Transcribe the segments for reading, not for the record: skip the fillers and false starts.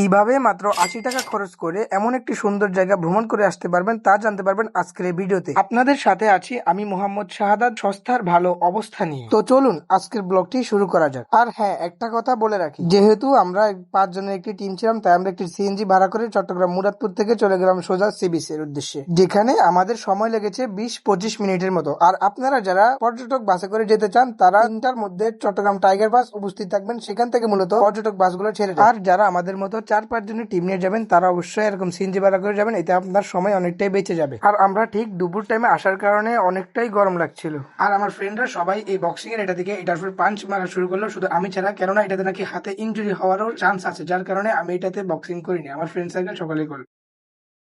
কিভাবে মাত্র ৮০ টাকা খরচ করে এমন একটি সুন্দর জায়গা ভ্রমণ করে আসতে পারবেন তা জানতে পারবেন আজকের এই ভিডিওতে। আপনাদের সাথে আছি আমি মোহাম্মদ শাহাদাত, সস্তার ভালো অবস্থা নিয়ে। তো চলুন আজকের ব্লগটি শুরু করা যাক। আর হ্যাঁ, একটা কথা বলে রাখি, যেহেতু আমরা ৫ জনের একটি টিম ছিলাম, তাই আমরা একটি সিএনজি ভাড়া করে চট্টগ্রাম মুরাদপুর থেকে চলে গেলাম সোজা সি বিচ এর উদ্দেশ্যে, যেখানে আমাদের সময় লেগেছে ২০-২৫ মিনিটের মতো। আর আপনারা যারা পর্যটক বাসে করে যেতে চান তারা ৩টার মধ্যে চট্টগ্রাম টাইগার বাস উপস্থিত থাকবেন, সেখান থেকে মূলত পর্যটক বাসগুলো ছেড়ে যায়। আর যারা আমাদের মতো ৪-৫ জনের টিম নিয়ে যাবেন তারা অবশ্যই এরকম সিএনজি ভাড়া করে যাবেন, এতে আপনার সময় অনেকটাই বেঁচে যাবে। আর আমরা ঠিক দুপুর টাইমে আসার কারণে অনেকটাই গরম লাগছিল। আর আমার ফ্রেন্ডরা সবাই এই বক্সিং এর এটার উপর পাঞ্চ মারা শুরু করলো, শুধু আমি ছাড়া, কেননা এটাতে নাকি হাতে ইনজুরি হওয়ারও চান্স আছে, যার কারণে আমি এটাতে বক্সিং করিনি। আমার ফ্রেন্ড সার্কেল সকলেই করলো।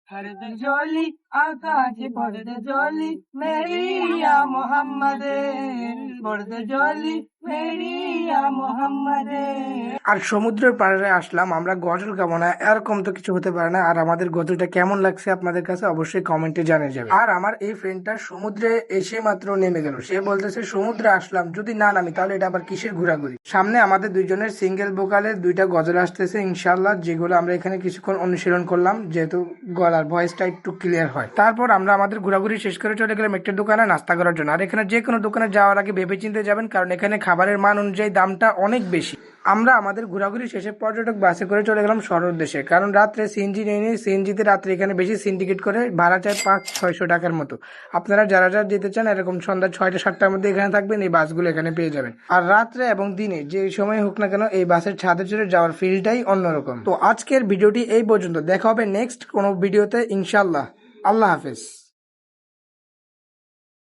हर्द जोली आकाश बर्द जोली मेरी या मोहम्मद बर्द जोली मेरी या मोहम्मद। আর সমুদ্রের পাড়ে আসলাম আমরা, গজল গাবো না এরকম তো কিছু হতে পারে না। আর আমাদের গজলটা কেমন লাগছে আপনাদের কাছে অবশ্যই কমেন্টে জানিয়ে যাবে। আর আমার এই ফ্রেন্ডটা সমুদ্রে এসে মাত্র নেমে গেল, সে বলতেছে সমুদ্রে আসলাম, যদি না নামি তাহলে এটা আবার কিসের ঘোরাঘুরি। সামনে আমাদের দুইজনের সিঙ্গেল ভোকালের 2টা গজল আসতেছে ইনশাল্লাহ, যেগুলো আমরা এখানে কিছুক্ষণ অনুশীলন করলাম, যেহেতু গলার ভয়েসটা একটু ক্লিয়ার হয়। তারপর আমরা আমাদের ঘোরাঘুরি শেষ করে চলে গেলাম একটা দোকানে নাস্তা করার জন্য। আর এখানে যে কোনো দোকানে যাওয়ার আগে ভেবে চিন্তে যাবেন, কারণ এখানে খাবারের মান অনুযায়ী দামটা অনেক বেশি। আমরা আমাদের ঘোরাঘুরি শেষে পর্যটক বাসে করে চলে গেলাম শহর উদ্দেশ্যে, কারণ রাত্রে সিএনজি নিয়ে নিই। সিএনজিতে রাত্রে এখানে বেশি সিন্ডিকেট করে ভাড়া চায় ৫00-৬০০ টাকার মতো। আপনারা যারা যারা যেতে চান এরকম সন্ধ্যা ৬টা-৭টার মধ্যে এখানে থাকবেন, এই বাসগুলো এখানে পেয়ে যাবেন। আর রাত্রে এবং দিনে যে সময় হোক না কেন এই বাসের ছাদে চড়ে যাওয়ার ফিলটাই অন্যরকম। তো আজকের ভিডিওটি এই পর্যন্ত, দেখা হবে নেক্সট কোনো ভিডিওতে ইনশাল্লাহ। আল্লাহ হাফেজ।